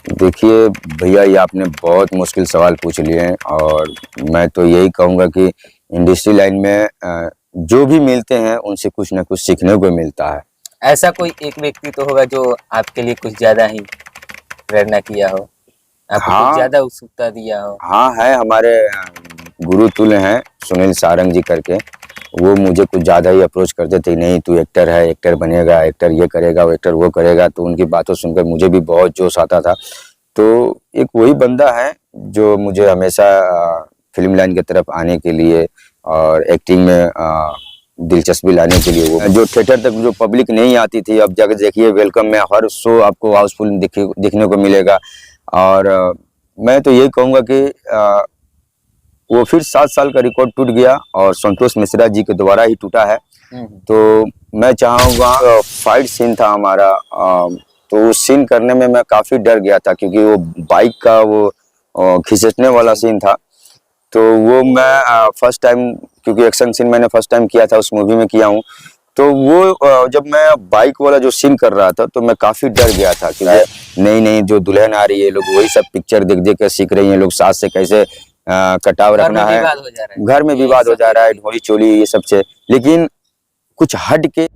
देखिए भैया, ये आपने बहुत मुश्किल सवाल पूछ लिए हैं और मैं तो यही कहूँगा कि इंडस्ट्री लाइन में जो भी मिलते हैं उनसे कुछ ना कुछ सीखने को मिलता है। ऐसा कोई एक व्यक्ति तो होगा जो आपके लिए कुछ ज्यादा ही प्रेरणा किया हो, आपको कुछ हाँ, ज्यादा उत्सुकता दिया हो। हाँ है हमारे गुरु तुल्य हैं सुनील सारंग जी करके। वो मुझे कुछ ज़्यादा ही अप्रोच करते थे, नहीं तू एक्टर है, एक्टर बनेगा, एक्टर ये करेगा, वो एक्टर वो करेगा। तो उनकी बातों सुनकर मुझे भी बहुत जोश आता था। तो एक वही बंदा है जो मुझे हमेशा फिल्म लाइन की तरफ आने के लिए और एक्टिंग में दिलचस्पी लाने के लिए, वो जो थिएटर तक जो पब्लिक नहीं आती थी, अब जाकर देखिए वेलकम में हर शो आपको हाउसफुल दिखने को मिलेगा। और मैं तो यही कहूँगा कि वो फिर 7 साल का रिकॉर्ड टूट गया और संतोष मिश्रा जी के द्वारा ही टूटा है। तो मैं चाहूँगा, फाइट सीन था हमारा, तो उस सीन करने में मैं काफ़ी डर गया था क्योंकि वो बाइक का वो खिसकने वाला सीन था। तो वो मैं फर्स्ट टाइम, क्योंकि एक्शन सीन मैंने फर्स्ट टाइम किया था, उस मूवी में किया हूँ। तो वो जब मैं बाइक वाला जो सीन कर रहा था तो मैं काफ़ी डर गया था क्योंकि नई नई जो दुल्हन आ रही है, लोग वही सब पिक्चर देख देख कर सीख रही हैं, लोग सास से कैसे कटाव रखना है, घर में विवाद हो जा रहा है, ढोली चोली ये सब से। लेकिन कुछ हट के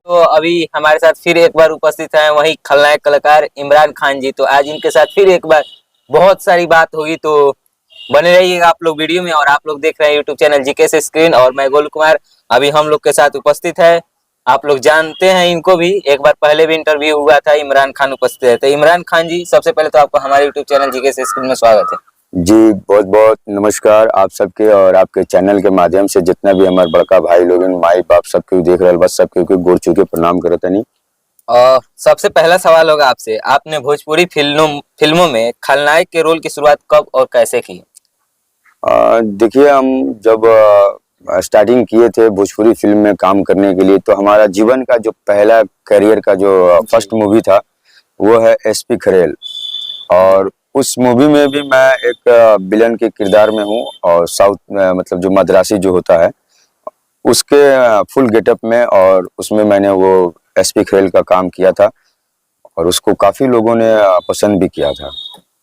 तो अभी हमारे साथ फिर एक बार उपस्थित हैं वही खलनायक कलाकार इमरान खान जी। तो आज इनके साथ फिर एक बार बहुत सारी बात होगी, तो बने रहिएगा आप लोग वीडियो में। और आप लोग देख रहे हैं यूट्यूब चैनल जीके से स्क्रीन, और मैं गोलू कुमार अभी हम लोग के साथ उपस्थित है। आप लोग जानते हैं इनको भी, एक बार पहले भी इंटरव्यू हुआ था, इमरान खान उपस्थित है। तो इमरान खान जी, सबसे पहले तो आपका हमारे यूट्यूब चैनल जीके से स्क्रीन में स्वागत है जी। बहुत बहुत नमस्कार आप सबके, और आपके चैनल के माध्यम से जितना भी हमारे बड़का भाई लोग माई बाप सबके देख रहे, बस सबके गोड़ चुके प्रणाम करता नहीं। और सबसे पहला सवाल होगा आपसे, आपने भोजपुरी फिल्मों में खलनायक के रोल की शुरुआत कब और कैसे की? देखिए, हम जब स्टार्टिंग किए थे भोजपुरी फिल्म में काम करने के लिए, तो हमारा जीवन का जो पहला करियर का जो फर्स्ट मूवी था वो है एसपी खरेल। और उस मूवी में भी मैं एक विलन के किरदार में हूँ, और साउथ मतलब जो मद्रासी जो होता है उसके फुल गेटअप में, और उसमें मैंने वो एसपी खरेल का काम किया था और उसको काफी लोगों ने पसंद भी किया था।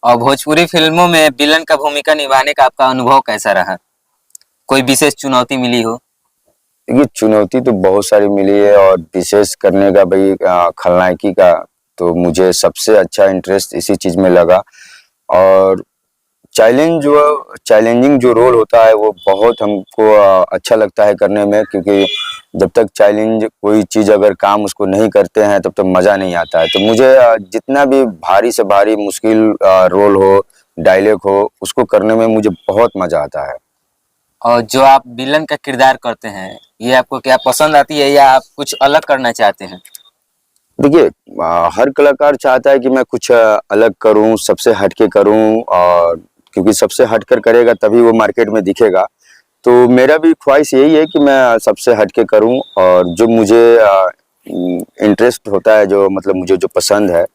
और भोजपुरी फिल्मों में विलन का भूमिका निभाने का आपका अनुभव कैसा रहा? कोई विशेष चुनौती मिली हो? देखिए, चुनौती तो बहुत सारी मिली है, और विशेष करने का भाई खलनायकी का तो मुझे सबसे अच्छा इंटरेस्ट इसी चीज में लगा। और चैलेंजिंग जो रोल होता है वो बहुत हमको अच्छा लगता है करने में, क्योंकि जब तक चैलेंज कोई चीज़ अगर काम उसको नहीं करते हैं तब तक मज़ा नहीं आता है। तो मुझे जितना भी भारी से भारी मुश्किल रोल हो, डायलॉग हो, उसको करने में मुझे बहुत मज़ा आता है। और जो आप विलन का किरदार करते हैं, ये आपको क्या पसंद आती है या आप कुछ अलग करना चाहते हैं? देखिए, हर कलाकार चाहता है कि मैं कुछ अलग करूं, सबसे हटके करूं, और क्योंकि सबसे हटकर करेगा तभी वो मार्केट में दिखेगा। तो मेरा भी ख्वाहिश यही है कि मैं सबसे हटके करूं, और जो मुझे इंटरेस्ट होता है, जो मतलब मुझे जो पसंद है,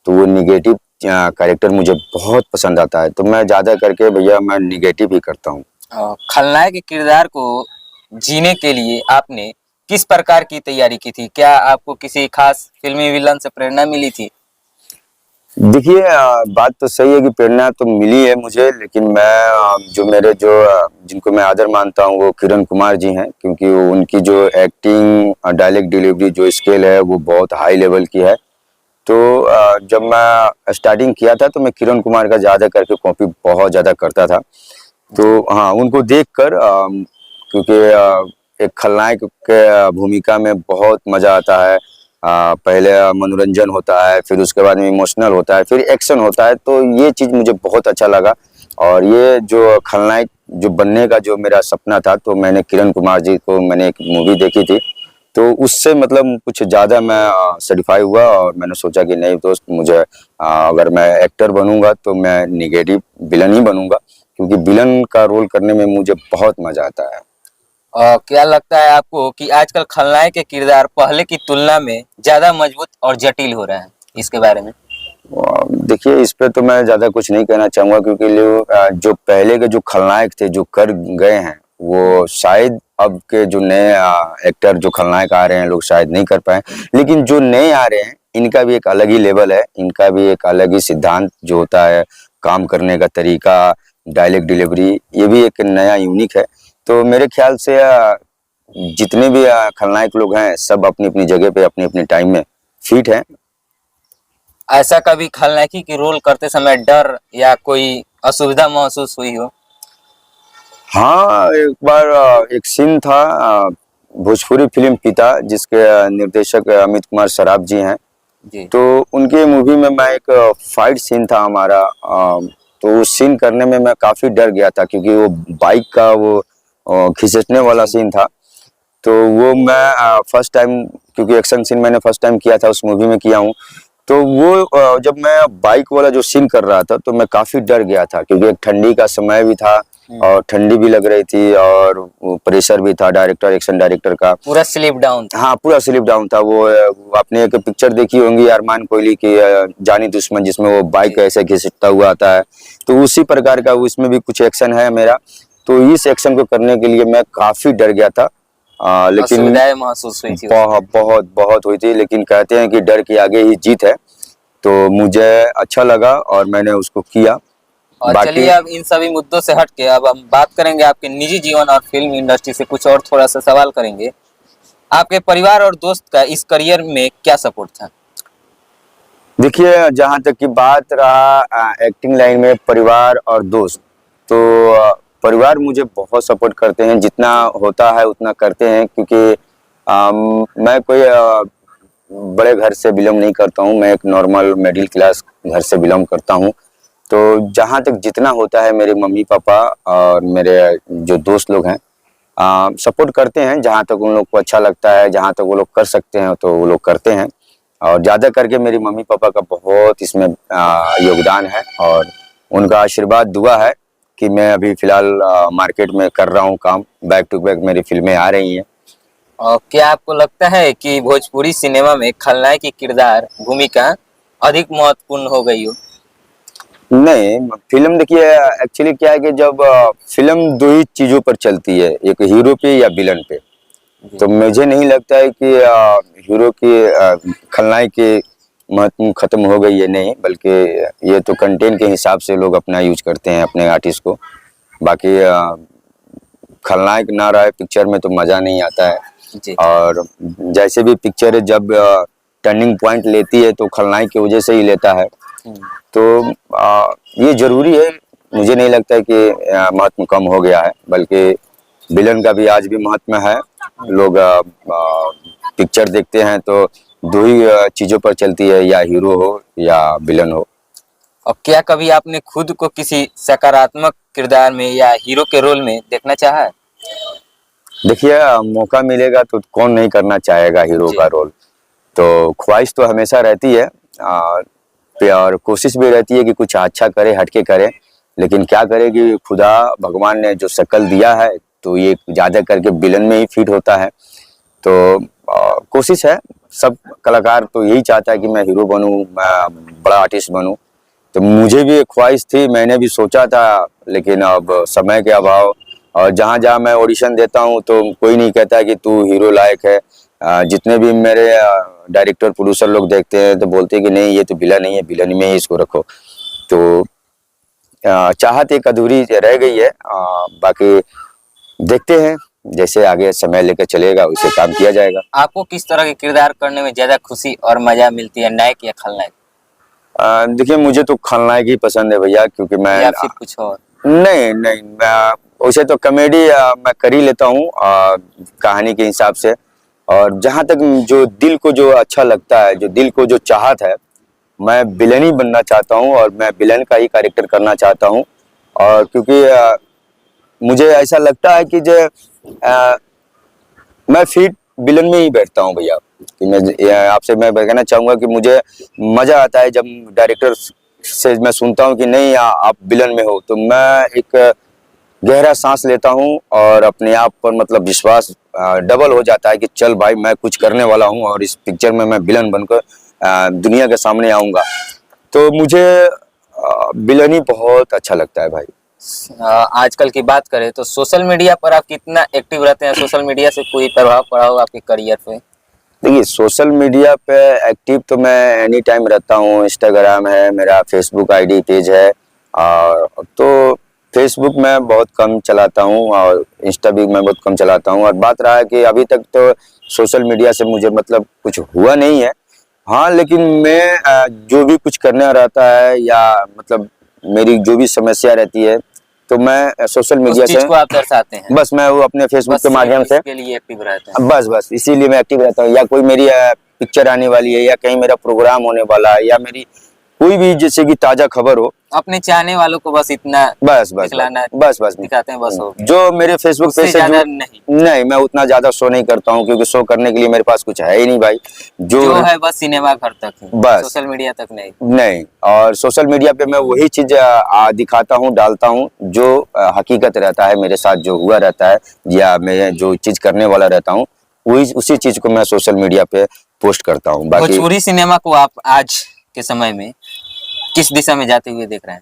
तो वो निगेटिव कैरेक्टर मुझे बहुत पसंद आता है। तो मैं ज़्यादा करके भैया मैं निगेटिव ही करता हूँ। खलनायक के किरदार को जीने के लिए आपने किस प्रकार की तैयारी की थी? क्या आपको किसी खास फिल्मी विलन से प्रेरणा मिली थी? देखिए, बात तो सही है कि प्रेरणा तो मिली है मुझे, लेकिन मैं जो मेरे जो जिनको मैं आदर मानता हूँ वो किरण कुमार जी हैं, क्योंकि उनकी जो एक्टिंग, डायलॉग डिलीवरी जो स्केल है वो बहुत हाई लेवल की है। तो जब मैं स्टार्टिंग किया था तो मैं किरण कुमार का ज़्यादा करके कॉपी बहुत ज़्यादा करता था। तो हाँ, उनको देखकर क्योंकि एक खलनायक के भूमिका में बहुत मज़ा आता है। पहले मनोरंजन होता है, फिर उसके बाद में इमोशनल होता है, फिर एक्शन होता है। तो ये चीज़ मुझे बहुत अच्छा लगा, और ये जो खलनायक जो बनने का जो मेरा सपना था, तो मैंने किरण कुमार जी को मैंने एक मूवी देखी थी, तो उससे मतलब कुछ ज़्यादा मैं सेटिस्फाई हुआ, और मैंने सोचा कि नहीं दोस्त, मुझे अगर मैं एक्टर बनूंगा तो मैं निगेटिव विलन ही बनूंगा, क्योंकि विलन का रोल करने में मुझे बहुत मज़ा आता है। क्या लगता है आपको कि आजकल खलनायक के किरदार पहले की तुलना में ज्यादा मजबूत और जटिल हो रहे हैं? इसके बारे में देखिए, इस पे तो मैं ज़्यादा कुछ नहीं कहना चाहूँगा, क्योंकि जो पहले के जो खलनायक थे जो कर गए हैं, वो शायद अब के जो नए एक्टर जो खलनायक आ रहे हैं लोग शायद नहीं कर पाए, लेकिन जो नए आ रहे हैं इनका भी एक अलग ही लेवल है, इनका भी एक अलग ही सिद्धांत जो होता है, काम करने का तरीका, डायलॉग डिलीवरी, ये भी एक नया यूनिक है। तो मेरे ख्याल से जितने भी खलनायक लोग हैं सब अपनी अपनी जगह पे अपने अपने टाइम में फिट हैं। ऐसा कभी खलनायकी की रोल करते समय डर या कोई असुविधा महसूस हुई हो? हाँ, एक बार एक सीन था भोजपुरी फिल्म पिता जिसके निर्देशक अमित कुमार सराफ जी हैं। जी। तो उनके मूवी में मैं एक फाइट सीन था हमारा, तो उस सीन करने में मैं काफ़ी डर गया था क्योंकि वो बाइक का वो खिसकने वाला सीन था। तो वो मैं फर्स्ट टाइम, क्योंकि एक्शन सीन मैंने फर्स्ट टाइम किया था उस मूवी में किया हूँ। तो वो जब मैं बाइक वाला जो सीन कर रहा था तो मैं काफ़ी डर गया था क्योंकि एक ठंडी का समय भी था और ठंडी भी लग रही थी और प्रेशर भी था डायरेक्टर, एक्शन डायरेक्टर का। पूरा स्लिप डाउन था। हाँ, पूरा स्लिप डाउन था। वो आपने एक पिक्चर देखी होंगी अरमान कोहली की जानी दुश्मन, जिसमें वो बाइक ऐसे घिसटता हुआ आता है, तो उसी प्रकार का उसमें भी कुछ एक्शन है मेरा। तो इस एक्शन को करने के लिए मैं काफ़ी डर गया था, लेकिन असुविधाएं महसूस हुई थी? बहुत बहुत बहुत हुई थी, लेकिन कहते हैं कि डर के आगे ही जीत है। तो मुझे अच्छा लगा और मैंने उसको किया। और चलिए अब इन सभी मुद्दों से हट के अब हम बात करेंगे आपके निजी जीवन और फिल्म इंडस्ट्री से कुछ और थोड़ा सा सवाल करेंगे। आपके परिवार और दोस्त का इस करियर में क्या सपोर्ट था? देखिए, जहाँ तक की बात रहा एक्टिंग लाइन में परिवार और दोस्त, तो परिवार मुझे बहुत सपोर्ट करते हैं, जितना होता है उतना करते हैं क्योंकि मैं कोई बड़े घर से बिलोंग नहीं करता हूँ, मैं एक नॉर्मल मिडिल क्लास घर से बिलोंग करता हूँ। तो जहाँ तक जितना होता है मेरे मम्मी पापा और मेरे जो दोस्त लोग हैं सपोर्ट करते हैं, जहाँ तक उन लोग को अच्छा लगता है, जहाँ तक वो लोग कर सकते हैं तो वो लोग करते हैं। और ज़्यादा करके मेरी मम्मी पापा का बहुत इसमें योगदान है और उनका आशीर्वाद दुआ है कि मैं अभी फ़िलहाल मार्केट में कर रहा हूँ काम, बैक टू बैक मेरी फिल्में आ रही हैं। और क्या आपको लगता है कि भोजपुरी सिनेमा में खलनायक की किरदार भूमिका अधिक महत्वपूर्ण हो गई हो? नहीं, फिल्म देखिए एक्चुअली क्या है कि जब फिल्म दो ही चीज़ों पर चलती है, एक हीरो पे या विलन पे। तो मुझे नहीं लगता है कि हीरो की खलनायक की महत्व खत्म हो गई है, नहीं, बल्कि ये तो कंटेंट के हिसाब से लोग अपना यूज करते हैं अपने आर्टिस्ट को। बाकी खलनायक ना रहे पिक्चर में तो मज़ा नहीं आता है। जी। और जैसे भी पिक्चर जब टर्निंग पॉइंट लेती है तो खलनायक की वजह से ही लेता है। तो ये जरूरी है, मुझे नहीं लगता है कि महत्व कम हो गया है, बल्कि विलन का भी आज भी महत्व है। लोग पिक्चर देखते हैं तो दो ही चीज़ों पर चलती है, या हीरो हो या विलन हो। और क्या कभी आपने खुद को किसी सकारात्मक किरदार में या हीरो के रोल में देखना चाहा है? देखिए, मौका मिलेगा तो कौन नहीं करना चाहेगा हीरो जी। का रोल। तो ख्वाहिश तो हमेशा रहती है और कोशिश भी रहती है कि कुछ अच्छा करे, हटके करे, लेकिन क्या करे कि खुदा भगवान ने जो शक्ल दिया है तो ये ज़्यादा करके विलन में ही फिट होता है। तो कोशिश है, सब कलाकार तो यही चाहता है कि मैं हीरो बनूं, मैं बड़ा आर्टिस्ट बनूं। तो मुझे भी एक ख्वाहिश थी, मैंने भी सोचा था, लेकिन अब समय के अभाव और जहाँ जहाँ मैं ऑडिशन देता हूँ तो कोई नहीं कहता कि तू हीरो लायक है। जितने भी मेरे डायरेक्टर प्रोड्यूसर लोग देखते हैं तो बोलते हैं कि नहीं, ये तो विलन नहीं है, विलन में ही इसको रखो। तो चाहत एक अधूरी रह गई है, बाकी देखते हैं, जैसे आगे समय लेकर चलेगा उसे काम किया जाएगा। आपको किस तरह के किरदार करने में ज्यादा खुशी और मजा मिलती है, नायक या खलनायक? देखिए, मुझे तो खलनायक ही पसंद है भैया, क्योंकि मैं या फिर कुछ और? नहीं नहीं, मैं वैसे तो कॉमेडी मैं कर ही लेता हूँ कहानी के हिसाब से। और जहाँ तक जो दिल को जो अच्छा लगता है, जो दिल को जो चाहत है, मैं विलन ही बनना चाहता हूँ और मैं विलन का ही कैरेक्टर करना चाहता हूँ। और क्योंकि मुझे ऐसा लगता है कि जो मैं फिट विलन में ही बैठता हूँ भैया। कि आपसे मैं कहना चाहूँगा कि मुझे मज़ा आता है जब डायरेक्टर से मैं सुनता हूँ कि नहीं आप विलन में हो, तो मैं एक गहरा सांस लेता हूँ और अपने आप पर मतलब विश्वास डबल हो जाता है कि चल भाई, मैं कुछ करने वाला हूँ और इस पिक्चर में मैं विलन बनकर दुनिया के सामने आऊँगा। तो मुझे विलन ही बहुत अच्छा लगता है भाई। आजकल की बात करें तो सोशल मीडिया पर आप कितना एक्टिव रहते हैं? सोशल मीडिया से कोई प्रभाव पड़ा हो आपके करियर पे? देखिए, सोशल मीडिया पे एक्टिव तो मैं एनी टाइम रहता हूँ। इंस्टाग्राम है, मेरा फेसबुक आईडी पेज है। और तो फेसबुक मैं बहुत कम चलाता हूँ और इंस्टा भी मैं बहुत कम चलाता हूँ। और बात रहा है कि अभी तक तो सोशल मीडिया से मुझे मतलब कुछ हुआ नहीं है। हाँ, लेकिन मैं जो भी कुछ करना रहता है या मतलब मेरी जो भी समस्या रहती है तो मैं सोशल उस मीडिया चीज से को आप दर्शाते हैं, बस मैं वो अपने फेसबुक बस के माध्यम से इसके लिए एक्टिव रहते हैं। बस इसीलिए मैं एक्टिव रहता हूँ। या कोई मेरी पिक्चर आने वाली है या कहीं मेरा प्रोग्राम होने वाला है या मेरी कोई भी जैसे कि ताजा खबर हो, अपने चाहने वालों को बस इतना बस दिखलाना दिखाते हैं, बस हो गया। जो मेरे फेसबुक पे उससे से ज्यादा जो नहीं। नहीं, मैं उतना ज्यादा शो नहीं करता हूँ क्योंकि शो करने के लिए मेरे पास कुछ है ही नहीं भाई। जो है बस सिनेमा घर तक ही, बस सोशल मीडिया तक नहीं। नहीं, और सोशल मीडिया पे मैं वही चीज दिखाता हूँ, डालता हूँ जो हकीकत रहता है, मेरे साथ जो हुआ रहता है या मैं जो चीज करने वाला रहता हूँ वही उसी चीज को मैं सोशल मीडिया पे पोस्ट करता हूँ। बाकी भोजपुरी सिनेमा को आप आज के समय में किस दिशा में जाते हुए देख रहे हैं?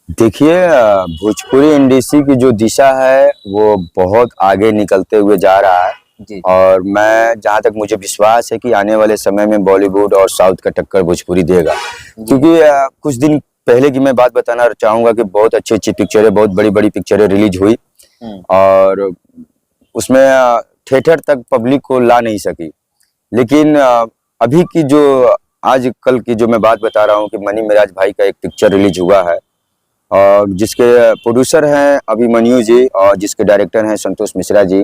देखिए, भोजपुरी इंडस्ट्री की जो दिशा है वो बहुत आगे निकलते हुए जा रहा है। जी। और मैं जहाँ तक मुझे विश्वास है कि आने वाले समय में बॉलीवुड और साउथ का टक्कर भोजपुरी देगा। क्योंकि कुछ दिन पहले की मैं बात बताना चाहूँगा कि बहुत अच्छी अच्छी पिक्चरें, बहुत बड़ी बड़ी पिक्चरें रिलीज हुई और उसमें थिएटर तक पब्लिक को ला नहीं सकी। लेकिन अभी की जो आजकल की जो मैं बात बता रहा हूँ कि मनी मिराज भाई का एक पिक्चर रिलीज हुआ है और जिसके प्रोड्यूसर हैं अभिमन्यु जी और जिसके डायरेक्टर हैं संतोष मिश्रा जी,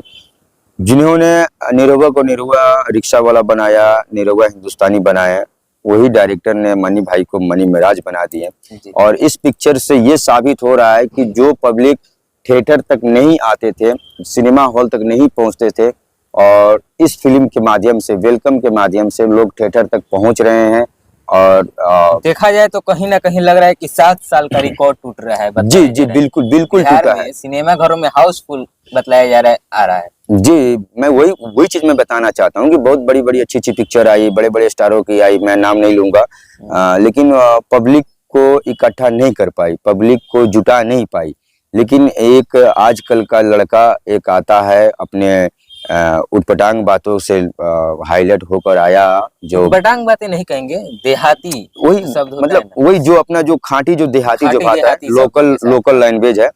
जिन्होंने निरहुआ को निरहुआ रिक्शा वाला बनाया, निरहुआ हिंदुस्तानी बनाया, वही डायरेक्टर ने मनी भाई को मनी मिराज बना दिए। और इस पिक्चर से ये साबित हो रहा है कि जो पब्लिक थिएटर तक नहीं आते थे, सिनेमा हॉल तक नहीं पहुंचते थे, और इस फिल्म के माध्यम से, वेलकम के माध्यम से लोग थिएटर तक पहुंच रहे हैं। और देखा जाए तो कहीं ना कहीं लग रहा है कि 7 साल का रिकॉर्ड टूट रहा है। जी जी, बिल्कुल बिल्कुल टूटा है। सिनेमा घरों में हाउसफुल बतलाया जा रहा है, आ रहा है। जी, मैं वही चीज मैं बताना चाहता हूँ कि बहुत बड़ी बड़ी अच्छी अच्छी पिक्चर आई, बड़े बड़े स्टारों की आई, मैं नाम नहीं लूंगा, लेकिन पब्लिक को इकट्ठा नहीं कर पाई, पब्लिक को जुटा नहीं पाई। लेकिन एक आजकल का लड़का एक आता है अपने उटपटांग बातों से हाईलाइट होकर आया, जो बटांग बातें नहीं कहेंगे, देहाती वही शब्द होता है मतलब ना। वही जो अपना जो खांटी जो देहाती जो खाटी भाषा है, देहाती शब्द के साथ। लोकल लैंग्वेज है,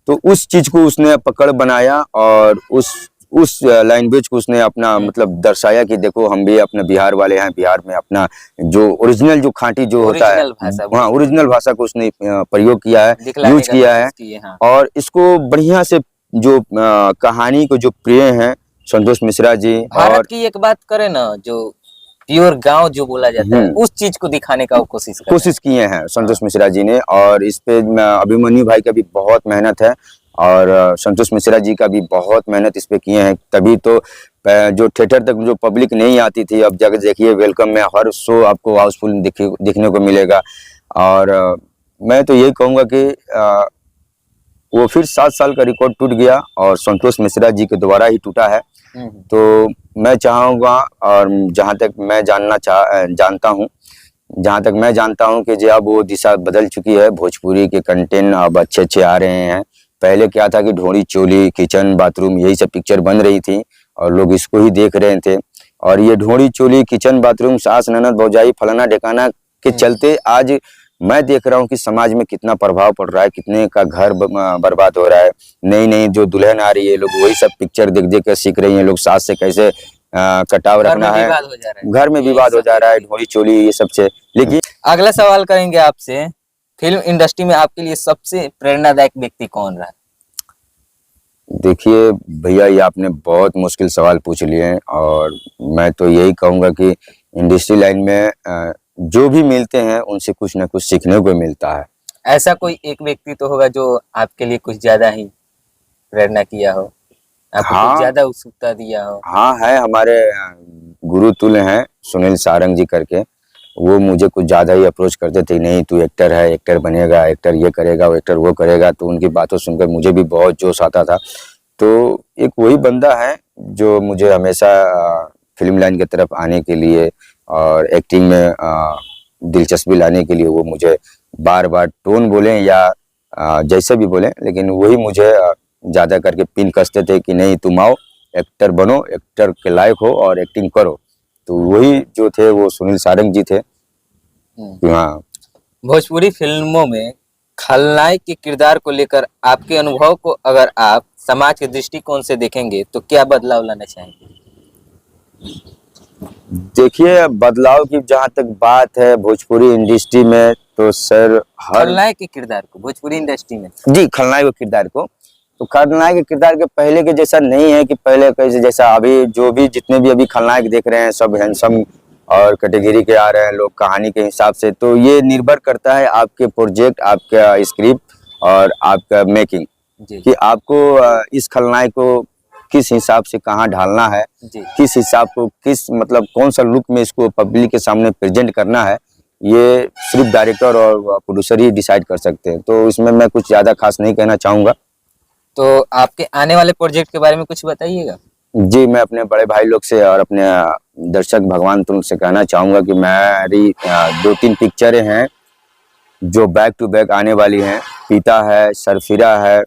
तो उस चीज को उसने पकड़ बनाया और उस लैंग्वेज को उसने अपना मतलब दर्शाया कि देखो हम भी अपने बिहार वाले हैं, बिहार में अपना जो ओरिजिनल जो खांटी जो होता है, ओरिजिनल भाषा, हाँ ओरिजिनल भाषा को उसने प्रयोग किया है, दिखलाने यूज का किया है। कोशिश की है, हाँ। और इसको बढ़िया से जो कहानी को जो प्रिय हैं संतोष मिश्रा जी, भारत और की एक बात करें ना, जो प्योर गांव जो बोला जाता है, उस चीज को दिखाने का वो कोशिश किए हैं संतोष मिश्रा जी ने। और इस पे अभिमन्यु भाई का भी बहुत मेहनत है और संतोष मिश्रा जी का भी बहुत मेहनत इस पे किए हैं, तभी तो जो थिएटर तक जो पब्लिक नहीं आती थी, अब जाकर देखिए वेलकम में हर शो आपको हाउसफुल दिखने को मिलेगा। और मैं तो यही कहूँगा कि वो फिर 7 साल का रिकॉर्ड टूट गया और संतोष मिश्रा जी के द्वारा ही टूटा है। तो मैं चाहूँगा, और जहाँ तक मैं जानता हूँ कि जो अब वो दिशा बदल चुकी है, भोजपुरी के कंटेंट अब अच्छे अच्छे आ रहे हैं। पहले क्या था कि ढोड़ी चोली, किचन बाथरूम, यही सब पिक्चर बन रही थी और लोग इसको ही देख रहे थे। और ये ढोड़ी चोली, किचन बाथरूम, सास ननद भौजाई फलाना ढिकाना के चलते आज मैं देख रहा हूँ कि समाज में कितना प्रभाव पड़ रहा है, कितने का घर बर्बाद हो रहा है। नई नई जो दुल्हन आ रही है, लोग वही सब पिक्चर देख देख कर सीख रही हैं, लोग सास से कैसे कटाव रखना है, घर में विवाद हो जा रहा है, ढोली चोली ये सब से। लेकिन अगला सवाल करेंगे आपसे, फिल्म इंडस्ट्री में आपके लिए सबसे प्रेरणादायक व्यक्ति कौन रहा? देखिए भैया, ये आपने बहुत मुश्किल सवाल पूछ लिए हैं और मैं तो यही कहूँगा कि इंडस्ट्री लाइन में जो भी मिलते हैं उनसे कुछ ना कुछ सीखने को मिलता है। ऐसा कोई एक व्यक्ति तो होगा जो आपके लिए कुछ ज्यादा ही प्रेरणा किया हो, आपको कुछ ज्यादा उत्सुकता दिया हो? हाँ है, हमारे गुरु तुल्य हैं सुनील सारंग जी करके, वो मुझे कुछ ज्यादा ही अप्रोच करते थे, नहीं तू एक्टर है, एक्टर बनेगा, एक्टर ये करेगा, वो एक्टर वो करेगा। तो उनकी बातों सुनकर मुझे भी बहुत जोश आता था। तो एक वही बंदा है जो मुझे हमेशा फिल्म लाइन की तरफ आने के लिए और एक्टिंग में दिलचस्पी लाने के लिए वो मुझे बार बार टोन बोले या जैसे भी बोले, लेकिन वही मुझे ज़्यादा करके पिन कसते थे कि नहीं तुम आओ, एक्टर बनो, एक्टर के लायक हो और एक्टिंग करो। तो वही जो थे वो सुनील सारंग जी थे। कि हाँ, भोजपुरी फिल्मों में खलनायक के किरदार को लेकर आपके अनुभव को अगर आप समाज के दृष्टिकोण से देखेंगे तो क्या बदलाव लाना चाहेंगे? देखिए बदलाव की जहाँ तक बात है भोजपुरी इंडस्ट्री में, तो सर हर खलनायक के किरदार को भोजपुरी इंडस्ट्री में जी खलनायक के किरदार को, तो खलनायक के किरदार के पहले के जैसा नहीं है कि पहले कैसे, जैसा अभी जो भी जितने भी अभी खलनायक देख रहे हैं सब हैंडसम और कैटेगरी के आ रहे हैं लोग कहानी के हिसाब से। तो ये निर्भर करता है आपके प्रोजेक्ट, आपका स्क्रिप्ट और आपका मेकिंग, जी कि आपको इस खलनायक को किस हिसाब से कहाँ ढालना है, जी किस हिसाब को किस मतलब कौन सा लुक में इसको पब्लिक के सामने प्रेजेंट करना है, ये सिर्फ डायरेक्टर और प्रोड्यूसर ही डिसाइड कर सकते हैं। तो इसमें मैं कुछ ज़्यादा खास नहीं कहना चाहूँगा। तो आपके आने वाले प्रोजेक्ट के बारे में कुछ बताइएगा। जी, मैं अपने बड़े भाई लोग से और अपने दर्शक भगवान तुम से कहना चाहूँगा कि मेरी 2-3 पिक्चरें हैं जो बैक टू बैक आने वाली हैं। पिता है, सरफिरा है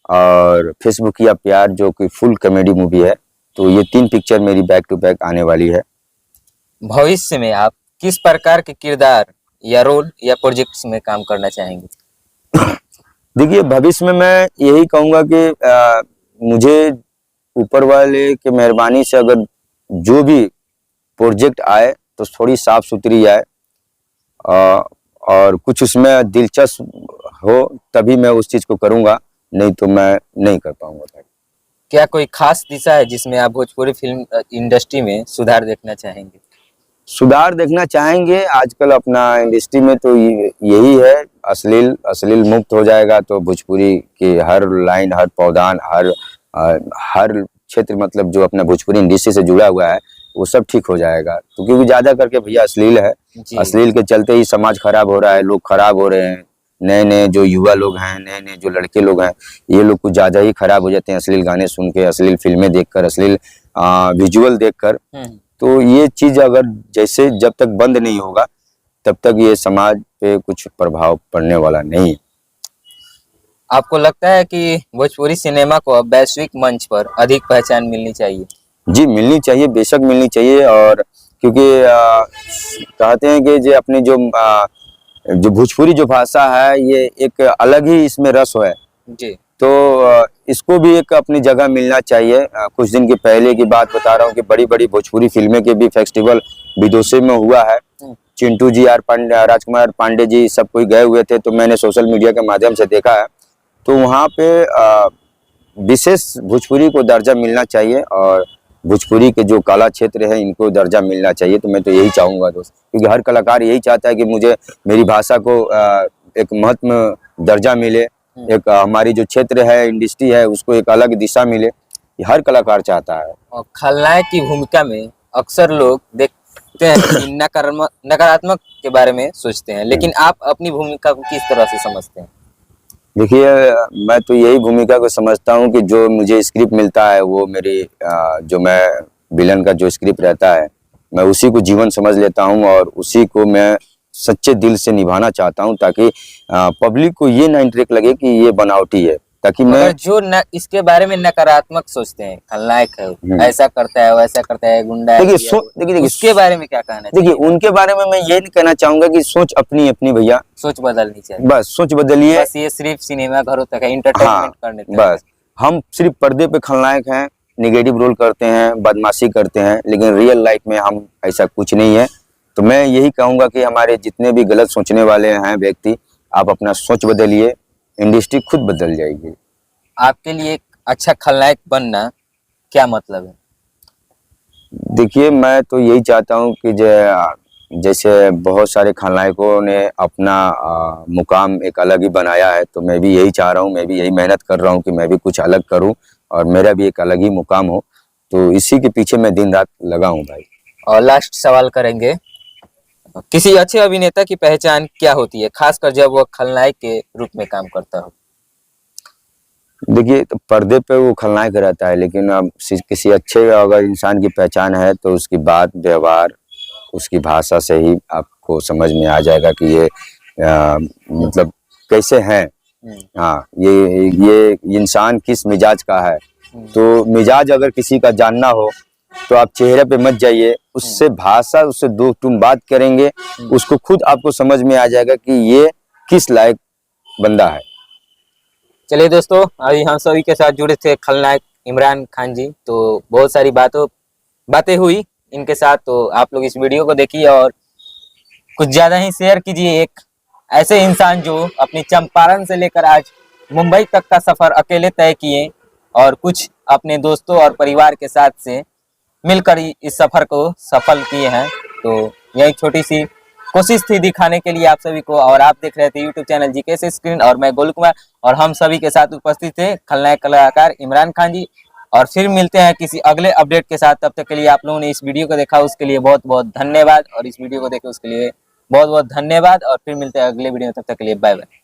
और फेसबुक या प्यार जो कि फुल कॉमेडी मूवी है। तो ये 3 पिक्चर मेरी बैक टू बैक आने वाली है। भविष्य में आप किस प्रकार के किरदार या रोल या प्रोजेक्ट्स में काम करना चाहेंगे? देखिए भविष्य में मैं यही कहूँगा कि मुझे ऊपर वाले के मेहरबानी से अगर जो भी प्रोजेक्ट आए तो थोड़ी साफ सुथरी आए और कुछ उसमें दिलचस्प हो तभी मैं उस चीज़ को करूँगा, नहीं तो मैं नहीं कर पाऊँगा भाई। क्या कोई खास दिशा है जिसमें आप भोजपुरी फिल्म इंडस्ट्री में सुधार देखना चाहेंगे? सुधार देखना चाहेंगे आजकल अपना इंडस्ट्री में तो यही है, अश्लील मुक्त हो जाएगा तो भोजपुरी की हर लाइन, हर पौधान, हर क्षेत्र मतलब जो अपना भोजपुरी इंडस्ट्री से जुड़ा हुआ है वो सब ठीक हो जाएगा। तो क्योंकि ज़्यादा करके भैया अश्लील है, अश्लील के चलते ही समाज खराब हो रहा है, लोग खराब हो रहे हैं। नए नए जो युवा लोग हैं, नए नए जो लड़के लोग हैं, ये लोग कुछ ज़्यादा ही खराब हो जाते हैं अश्लील गाने सुन के, अश्लील फिल्में देखकर, अश्लील विजुअल देखकर। तो ये चीज़ अगर जैसे जब तक बंद नहीं होगा तब तक ये समाज पे कुछ प्रभाव पड़ने वाला नहीं है। आपको लगता है कि भोजपुरी सिनेमा को अब वैश्विक मंच पर अधिक पहचान मिलनी चाहिए? जी मिलनी चाहिए, बेशक मिलनी चाहिए। और क्योंकि कहते हैं कि जो अपनी जो भोजपुरी जो भाषा है ये एक अलग ही इसमें रस है जी। तो इसको भी एक अपनी जगह मिलना चाहिए। कुछ दिन के पहले की बात बता रहा हूँ कि बड़ी बड़ी भोजपुरी फिल्में के भी फेस्टिवल विदेशों में हुआ है। चिंटू जी, राजकुमार पांडे जी सब कोई गए हुए थे, तो मैंने सोशल मीडिया के माध्यम से देखा है। तो वहाँ पे विशेष भोजपुरी को दर्जा मिलना चाहिए और भोजपुरी के जो कला क्षेत्र है इनको दर्जा मिलना चाहिए। तो मैं तो यही चाहूँगा दोस्त, क्योंकि हर कलाकार यही चाहता है कि मुझे मेरी भाषा को एक महत्व दर्जा मिले, एक हमारी जो क्षेत्र है, इंडस्ट्री है, उसको एक अलग दिशा मिले, ये हर कलाकार चाहता है। और खलनायक की भूमिका में अक्सर लोग देखते हैं कि नकारात्मक के बारे में सोचते हैं, लेकिन आप अपनी भूमिका को किस तरह से समझते हैं? देखिए मैं तो यही भूमिका को समझता हूँ कि जो मुझे स्क्रिप्ट मिलता है वो मेरी जो मैं विलन का जो स्क्रिप्ट रहता है मैं उसी को जीवन समझ लेता हूँ और उसी को मैं सच्चे दिल से निभाना चाहता हूँ, ताकि पब्लिक को ये ना इंटरेक्ट लगे कि ये बनावटी है। ताकि मैं जो इसके बारे में नकारात्मक सोचते हैं, खलनायक है ऐसा करता है, वैसा करता है, गुंडा है, देखिए उसके बारे में क्या कहना है? देखिए उनके बारे में मैं ये नहीं कहना चाहूंगा कि सोच अपनी अपनी भैया, सोच बदलनी चाहिए। बस सोच बदलिए। बस ये सिर्फ सिनेमा घरों तक है, इंटरटेनमेंट करने तक। बस हम सिर्फ पर्दे पे खलनायक हैं, निगेटिव रोल करते हैं, बदमाशी करते हैं, लेकिन रियल लाइफ में हम ऐसा कुछ नहीं है। तो मैं यही कहूंगा कि हमारे जितने भी गलत सोचने वाले हैं व्यक्ति, आप अपना सोच बदलिए, इंडस्ट्री खुद बदल जाएगी। आपके लिए एक अच्छा खलनायक बनना क्या मतलब है? देखिए मैं तो यही चाहता हूँ कि जैसे बहुत सारे खलनायकों ने अपना मुकाम एक अलग ही बनाया है, तो मैं भी यही चाह रहा हूँ, मैं भी यही मेहनत कर रहा हूँ कि मैं भी कुछ अलग करूँ और मेरा भी एक अलग ही मुकाम हो। तो इसी के पीछे मैं दिन रात लगा हूँ भाई। और लास्ट सवाल करेंगे, किसी अच्छे अभिनेता की पहचान क्या होती है, खासकर जब वह खलनायक के रूप में काम करता हो? देखिए तो पर्दे पे वो खलनायक रहता है, लेकिन अब किसी अच्छे अगर इंसान की पहचान है तो उसकी बात, व्यवहार, उसकी भाषा से ही आपको समझ में आ जाएगा कि ये मतलब कैसे हैं। हाँ, ये इंसान किस मिजाज का है। तो मिजाज अगर किसी का जानना हो तो आप चेहरे पे मत जाइए, उससे भाषा, उससे दो तुम बात करेंगे, उसको खुद आपको समझ में आ जाएगा कि ये किस लायक बंदा है। चलिए दोस्तों, अभी हम सभी के साथ जुड़े थे खलनायक इमरान खान जी, तो बहुत सारी बातें हुई इनके साथ। तो आप लोग इस वीडियो को देखिए और कुछ ज्यादा ही शेयर कीजिए। एक ऐसे इंसान जो अपनी चंपारण से लेकर आज मुंबई तक का सफर अकेले तय किए और कुछ अपने दोस्तों और परिवार के साथ से मिलकर इस सफर को सफल किए हैं। तो यह एक छोटी सी कोशिश थी दिखाने के लिए आप सभी को। और आप देख रहे थे यूट्यूब चैनल जीके से स्क्रीन, और मैं गोलू कुमार, और हम सभी के साथ उपस्थित थे खलनायक कलाकार इमरान खान जी। और फिर मिलते हैं किसी अगले अपडेट के साथ। तब तक के लिए आप लोगों ने इस वीडियो को देखा उसके लिए बहुत बहुत धन्यवाद, और इस वीडियो को देखे उसके लिए बहुत बहुत धन्यवाद। और फिर मिलते हैं अगले वीडियो में, तब तक के लिए बाय बाय।